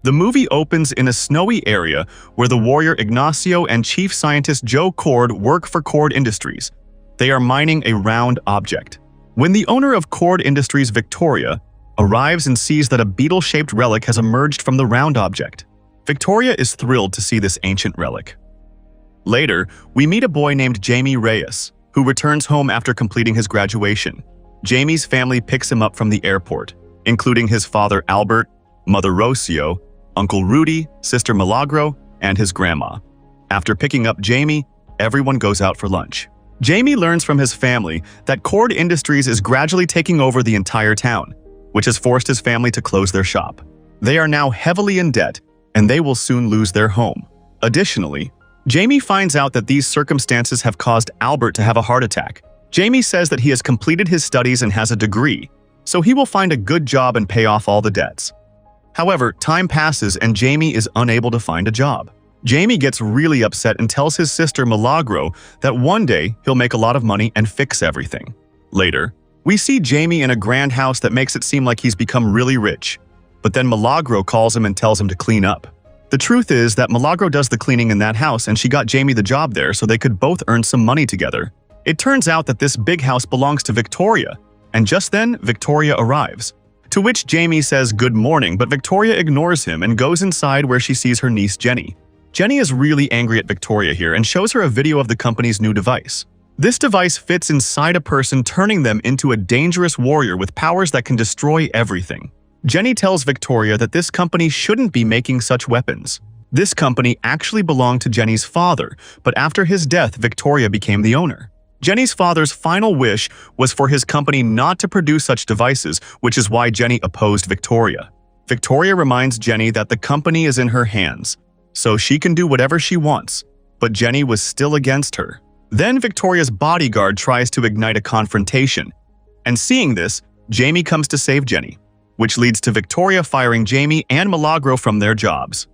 The movie opens in a snowy area where the warrior Ignacio and chief scientist Joe Cord work for Cord Industries. They are mining a round object. When the owner of Cord Industries, Victoria, arrives and sees that a beetle-shaped relic has emerged from the round object. Victoria is thrilled to see this ancient relic. Later, we meet a boy named Jaime Reyes, who returns home after completing his graduation. Jaime's family picks him up from the airport, including his father Albert, mother Rocio, Uncle Rudy, sister Milagro, and his grandma. After picking up Jaime, everyone goes out for lunch. Jaime learns from his family that Cord Industries is gradually taking over the entire town, which has forced his family to close their shop. They are now heavily in debt, and they will soon lose their home. Additionally, Jaime finds out that these circumstances have caused Albert to have a heart attack. Jaime says that he has completed his studies and has a degree, so he will find a good job and pay off all the debts. However, time passes and Jaime is unable to find a job. Jaime gets really upset and tells his sister Milagro that one day he'll make a lot of money and fix everything. Later, we see Jaime in a grand house that makes it seem like he's become really rich, but then Milagro calls him and tells him to clean up. The truth is that Milagro does the cleaning in that house and she got Jaime the job there so they could both earn some money together. It turns out that this big house belongs to Victoria, and just then Victoria arrives. To which Jaime says good morning, but Victoria ignores him and goes inside where she sees her niece Jenny. Jenny is really angry at Victoria here and shows her a video of the company's new device. This device fits inside a person, turning them into a dangerous warrior with powers that can destroy everything. Jenny tells Victoria that this company shouldn't be making such weapons. This company actually belonged to Jenny's father, but after his death, Victoria became the owner. Jenny's father's final wish was for his company not to produce such devices, which is why Jenny opposed Victoria. Victoria reminds Jenny that the company is in her hands, so she can do whatever she wants, but Jenny was still against her. Then Victoria's bodyguard tries to ignite a confrontation, and seeing this, Jaime comes to save Jenny, which leads to Victoria firing Jaime and Milagro from their jobs.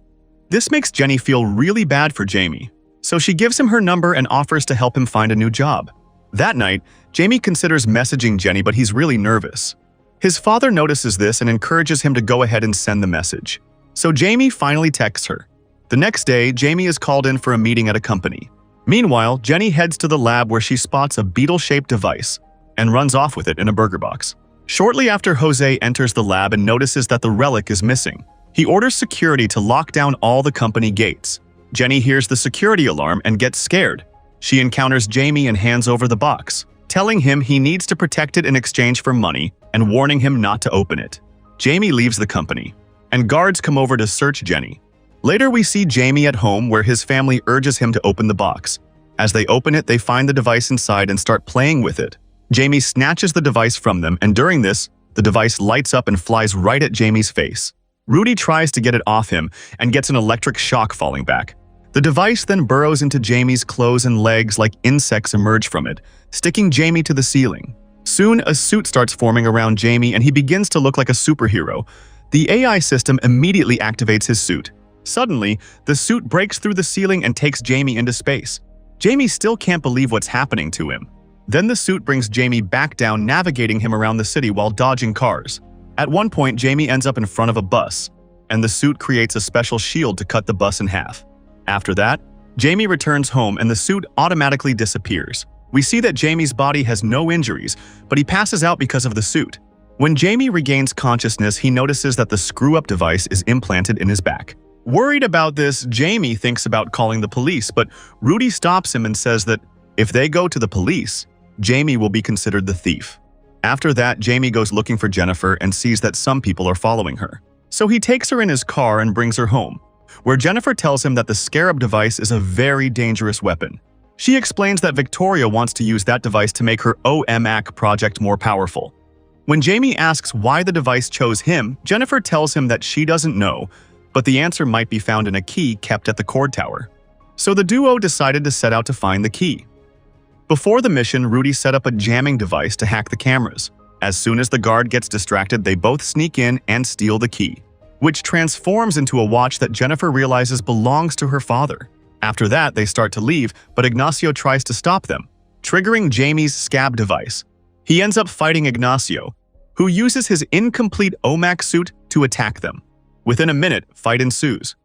This makes Jenny feel really bad for Jaime, so she gives him her number and offers to help him find a new job. That night, Jaime considers messaging Jenny, but he's really nervous. His father notices this and encourages him to go ahead and send the message. So Jaime finally texts her. The next day, Jaime is called in for a meeting at a company. Meanwhile, Jenny heads to the lab where she spots a beetle-shaped device and runs off with it in a burger box. Shortly after, Jose enters the lab and notices that the relic is missing. He orders security to lock down all the company gates. Jenny hears the security alarm and gets scared. She encounters Jaime and hands over the box, telling him he needs to protect it in exchange for money and warning him not to open it. Jaime leaves the company, and guards come over to search Jenny. Later, we see Jaime at home where his family urges him to open the box. As they open it, they find the device inside and start playing with it. Jaime snatches the device from them, and during this, the device lights up and flies right at Jaime's face. Rudy tries to get it off him and gets an electric shock falling back. The device then burrows into Jaime's clothes and legs like insects emerge from it, sticking Jaime to the ceiling. Soon, a suit starts forming around Jaime and he begins to look like a superhero. The AI system immediately activates his suit. Suddenly, the suit breaks through the ceiling and takes Jaime into space. Jaime still can't believe what's happening to him. Then the suit brings Jaime back down, navigating him around the city while dodging cars. At one point, Jaime ends up in front of a bus, and the suit creates a special shield to cut the bus in half. After that, Jaime returns home and the suit automatically disappears. We see that Jaime's body has no injuries, but he passes out because of the suit. When Jaime regains consciousness, he notices that the screw-up device is implanted in his back. Worried about this, Jaime thinks about calling the police, but Rudy stops him and says that if they go to the police, Jaime will be considered the thief. After that, Jaime goes looking for Jennifer and sees that some people are following her. So he takes her in his car and brings her home, where Jennifer tells him that the Scarab device is a very dangerous weapon. She explains that Victoria wants to use that device to make her OMAC project more powerful. When Jaime asks why the device chose him, Jennifer tells him that she doesn't know, but the answer might be found in a key kept at the Cord Tower. So the duo decided to set out to find the key. Before the mission, Rudy set up a jamming device to hack the cameras. As soon as the guard gets distracted, they both sneak in and steal the key, which transforms into a watch that Jennifer realizes belongs to her father. After that, they start to leave, but Ignacio tries to stop them, triggering Jaime's scab device. He ends up fighting Ignacio, who uses his incomplete OMAC suit to attack them. Within a minute, fight ensues.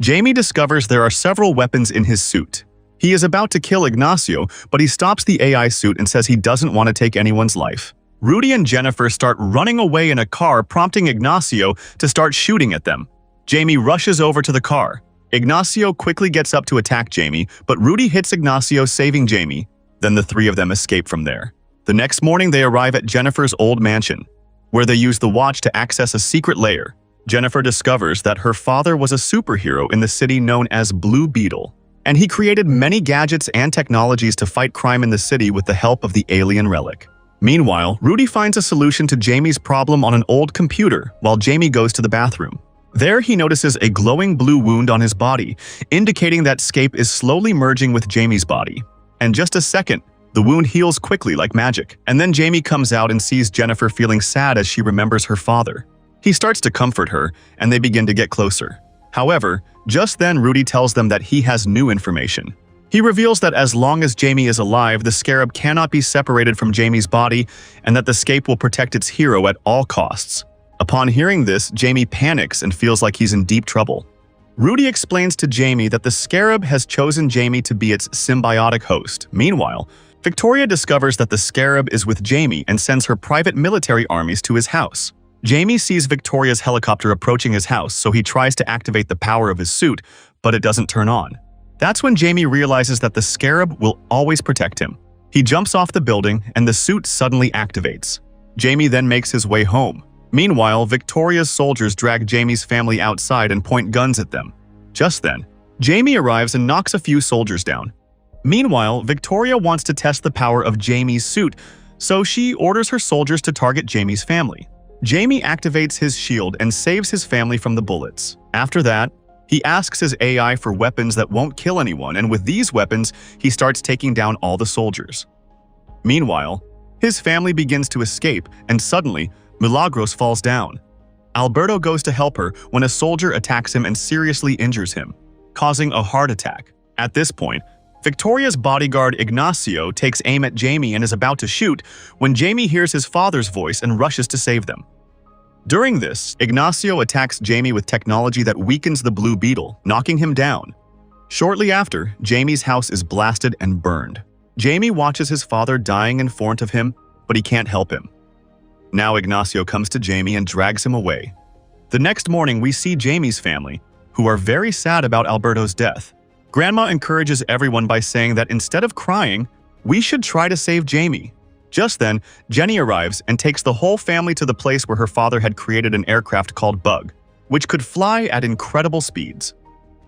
Jaime discovers there are several weapons in his suit. He is about to kill Ignacio, but he stops the AI suit and says he doesn't want to take anyone's life. Rudy and Jennifer start running away in a car, prompting Ignacio to start shooting at them. Jaime rushes over to the car. Ignacio quickly gets up to attack Jaime, but Rudy hits Ignacio, saving Jaime. Then the three of them escape from there. The next morning, they arrive at Jennifer's old mansion, where they use the watch to access a secret lair. Jennifer discovers that her father was a superhero in the city known as Blue Beetle, and he created many gadgets and technologies to fight crime in the city with the help of the alien relic. Meanwhile, Rudy finds a solution to Jaime's problem on an old computer while Jaime goes to the bathroom. There, he notices a glowing blue wound on his body, indicating that Scape is slowly merging with Jaime's body. And just a second, the wound heals quickly like magic, and then Jaime comes out and sees Jennifer feeling sad as she remembers her father. He starts to comfort her, and they begin to get closer. However, just then Rudy tells them that he has new information. He reveals that as long as Jaime is alive, the scarab cannot be separated from Jaime's body, and that the Scape will protect its hero at all costs. Upon hearing this, Jaime panics and feels like he's in deep trouble. Rudy explains to Jaime that the scarab has chosen Jaime to be its symbiotic host. Meanwhile, Victoria discovers that the scarab is with Jaime and sends her private military armies to his house. Jaime sees Victoria's helicopter approaching his house, so he tries to activate the power of his suit, but it doesn't turn on. That's when Jaime realizes that the scarab will always protect him. He jumps off the building, and the suit suddenly activates. Jaime then makes his way home. Meanwhile, Victoria's soldiers drag Jaime's family outside and point guns at them. Just then, Jaime arrives and knocks a few soldiers down. Meanwhile, Victoria wants to test the power of Jaime's suit, so she orders her soldiers to target Jaime's family. Jaime activates his shield and saves his family from the bullets. After that, he asks his AI for weapons that won't kill anyone, and with these weapons, he starts taking down all the soldiers. Meanwhile, his family begins to escape, and suddenly, Milagros falls down. Alberto goes to help her when a soldier attacks him and seriously injures him, causing a heart attack. At this point, Victoria's bodyguard Ignacio takes aim at Jaime and is about to shoot when Jaime hears his father's voice and rushes to save them. During this, Ignacio attacks Jaime with technology that weakens the Blue Beetle, knocking him down. Shortly after, Jaime's house is blasted and burned. Jaime watches his father dying in front of him, but he can't help him. Now Ignacio comes to Jaime and drags him away. The next morning, we see Jaime's family, who are very sad about Alberto's death. Grandma encourages everyone by saying that instead of crying, we should try to save Jaime. Just then, Jenny arrives and takes the whole family to the place where her father had created an aircraft called Bug, which could fly at incredible speeds.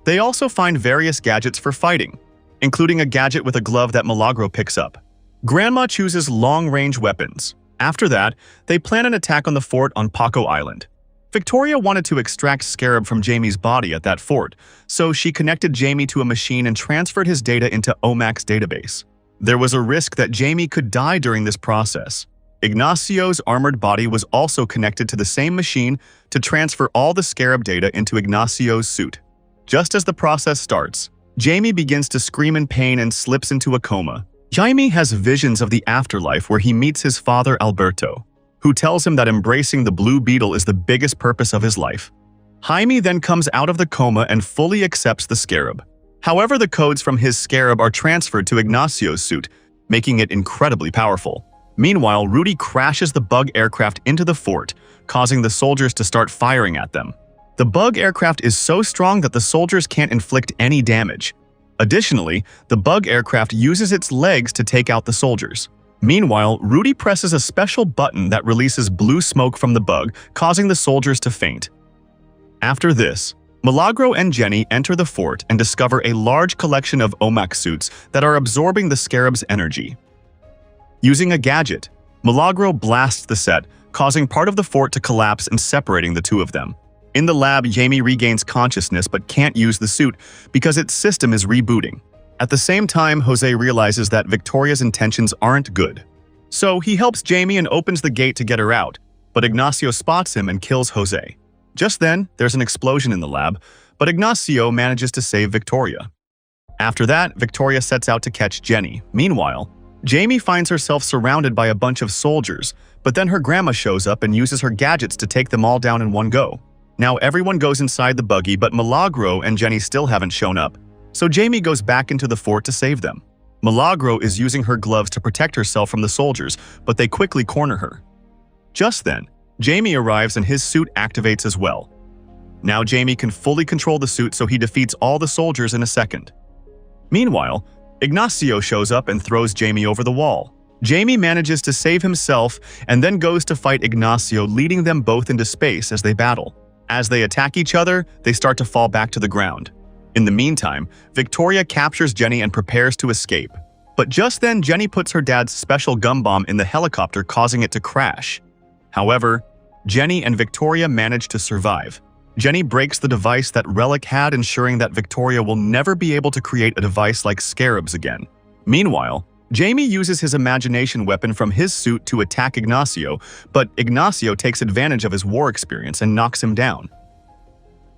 They also find various gadgets for fighting, including a gadget with a glove that Milagro picks up. Grandma chooses long-range weapons. After that, they plan an attack on the fort on Paco Island. Victoria wanted to extract Scarab from Jaime's body at that fort, so she connected Jaime to a machine and transferred his data into OMAC's database. There was a risk that Jaime could die during this process. Ignacio's armored body was also connected to the same machine to transfer all the Scarab data into Ignacio's suit. Just as the process starts, Jaime begins to scream in pain and slips into a coma. Jaime has visions of the afterlife where he meets his father Alberto, who tells him that embracing the Blue Beetle is the biggest purpose of his life. Jaime then comes out of the coma and fully accepts the Scarab. However, the codes from his Scarab are transferred to Ignacio's suit, making it incredibly powerful. Meanwhile, Rudy crashes the Bug aircraft into the fort, causing the soldiers to start firing at them. The Bug aircraft is so strong that the soldiers can't inflict any damage. Additionally, the Bug aircraft uses its legs to take out the soldiers. Meanwhile, Rudy presses a special button that releases blue smoke from the Bug, causing the soldiers to faint. After this, Milagro and Jenny enter the fort and discover a large collection of OMAC suits that are absorbing the Scarab's energy. Using a gadget, Milagro blasts the set, causing part of the fort to collapse and separating the two of them. In the lab, Jaime regains consciousness but can't use the suit because its system is rebooting. At the same time, Jose realizes that Victoria's intentions aren't good. So he helps Jaime and opens the gate to get her out, but Ignacio spots him and kills Jose. Just then, there's an explosion in the lab, but Ignacio manages to save Victoria. After that, Victoria sets out to catch Jenny. Meanwhile, Jaime finds herself surrounded by a bunch of soldiers, but then her grandma shows up and uses her gadgets to take them all down in one go. Now everyone goes inside the buggy, but Milagro and Jenny still haven't shown up, so Jaime goes back into the fort to save them. Milagro is using her gloves to protect herself from the soldiers, but they quickly corner her. Just then, Jaime arrives and his suit activates as well. Now Jaime can fully control the suit, so he defeats all the soldiers in a second. Meanwhile, Ignacio shows up and throws Jaime over the wall. Jaime manages to save himself and then goes to fight Ignacio, leading them both into space as they battle. As they attack each other, they start to fall back to the ground. In the meantime, Victoria captures Jenny and prepares to escape. But just then, Jenny puts her dad's special gum bomb in the helicopter, causing it to crash. However, Jenny and Victoria manage to survive. Jenny breaks the device that Relic had, ensuring that Victoria will never be able to create a device like Scarabs again. Meanwhile, Jaime uses his imagination weapon from his suit to attack Ignacio, but Ignacio takes advantage of his war experience and knocks him down.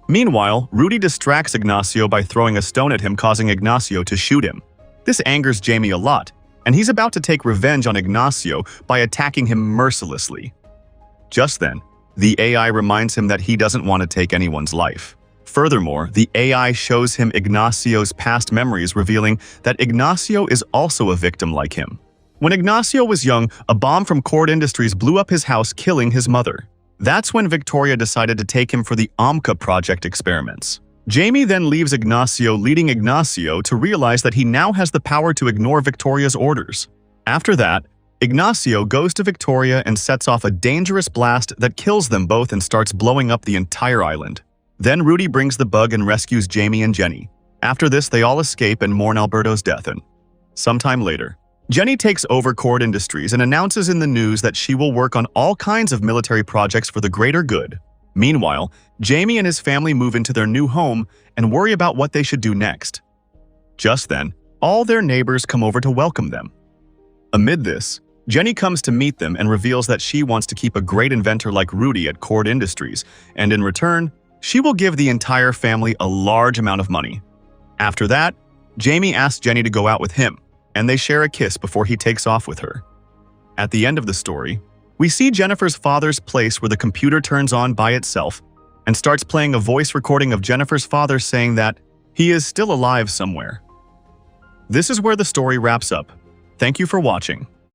Meanwhile, Rudy distracts Ignacio by throwing a stone at him, causing Ignacio to shoot him. This angers Jaime a lot, and he's about to take revenge on Ignacio by attacking him mercilessly. Just then, the AI reminds him that he doesn't want to take anyone's life. Furthermore, the AI shows him Ignacio's past memories, revealing that Ignacio is also a victim like him. When Ignacio was young, a bomb from Cord Industries blew up his house, killing his mother. That's when Victoria decided to take him for the Amka project experiments. Jaime then leaves Ignacio, leading Ignacio to realize that he now has the power to ignore Victoria's orders. After that, Ignacio goes to Victoria and sets off a dangerous blast that kills them both and starts blowing up the entire island. Then Rudy brings the bug and rescues Jaime and Jenny. After this, they all escape and mourn Alberto's death. And sometime later, Jenny takes over Cord Industries and announces in the news that she will work on all kinds of military projects for the greater good. Meanwhile, Jaime and his family move into their new home and worry about what they should do next. Just then, all their neighbors come over to welcome them. Amid this, Jenny comes to meet them and reveals that she wants to keep a great inventor like Rudy at Cord Industries, and in return, she will give the entire family a large amount of money. After that, Jaime asks Jenny to go out with him, and they share a kiss before he takes off with her. At the end of the story, we see Jennifer's father's place where the computer turns on by itself and starts playing a voice recording of Jennifer's father saying that he is still alive somewhere. This is where the story wraps up. Thank you for watching.